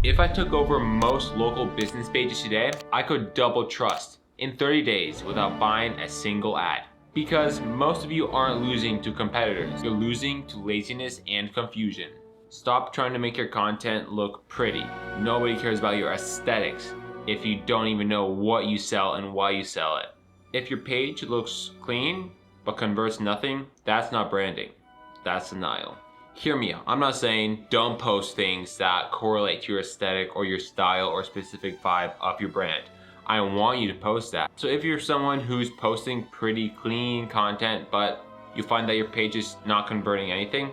If I took over most local business pages today, I could double trust in 30 days without buying a single ad. Because most of you aren't losing to competitors, you're losing to laziness and confusion. Stop trying to make your content look pretty. Nobody cares about your aesthetics if you don't even know what you sell and why you sell it. If your page looks clean but converts nothing, that's not branding. That's denial. Hear me out. I'm not saying don't post things that correlate to your aesthetic or your style or specific vibe of your brand. I want you to post that. So if you're someone who's posting pretty clean content, but you find that your page is not converting anything,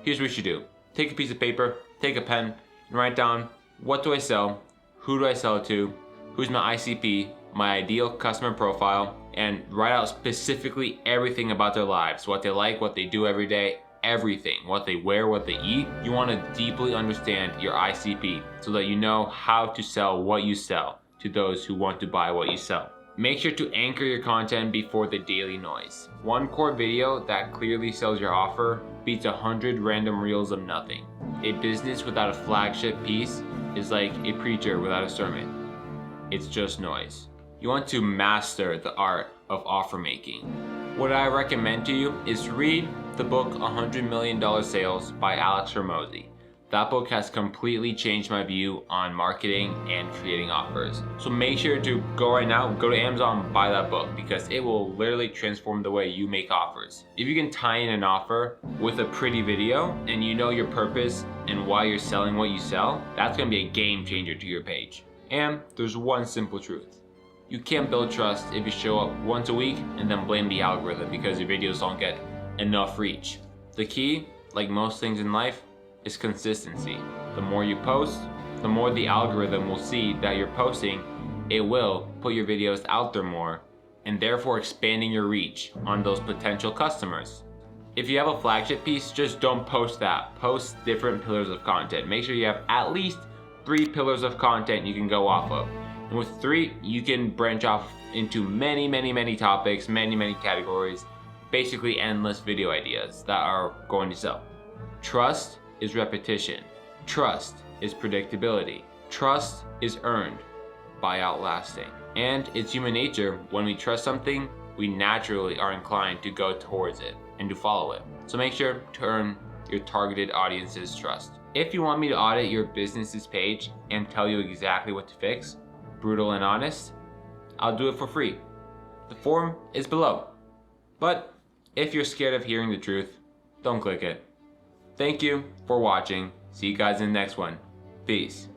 here's what you do. Take a piece of paper, take a pen, and write down, what do I sell? Who do I sell it to? Who's my ICP, my ideal customer profile, and write out specifically everything about their lives, what they like, what they do every day, everything, what they wear, what they eat. You want to deeply understand your ICP so that you know how to sell what you sell to those who want to buy what you sell. Make sure to anchor your content before the daily noise. One core video that clearly sells your offer beats 100 random reels of nothing. A business without a flagship piece is like a preacher without a sermon. It's just noise. You want to master the art of offer making. What I recommend to you is read the book $100 Million Sales by Alex Hormozi. That book has completely changed my view on marketing and creating offers. So make sure to go right now, go to Amazon, buy that book because it will literally transform the way you make offers. If you can tie in an offer with a pretty video and you know your purpose and why you're selling what you sell, that's gonna be a game changer to your page. And there's one simple truth. You can't build trust if you show up once a week and then blame the algorithm because your videos don't get enough reach. The key, like most things in life, is consistency. The more you post, the more the algorithm will see that you're posting. It will put your videos out there more and therefore expanding your reach on those potential customers. If you have a flagship piece, just don't post that. Post different pillars of content. Make sure you have at least 3 pillars of content you can go off of. And with 3, you can branch off into many topics, many categories, basically endless video ideas that are going to sell. Trust is repetition. Trust is predictability. Trust is earned by outlasting. And it's human nature, when we trust something, we naturally are inclined to go towards it and to follow it. So make sure to earn your targeted audience's trust. If you want me to audit your business's page and tell you exactly what to fix, brutal and honest, I'll do it for free. The form is below. But if you're scared of hearing the truth, don't click it. Thank you for watching. See you guys in the next one. Peace.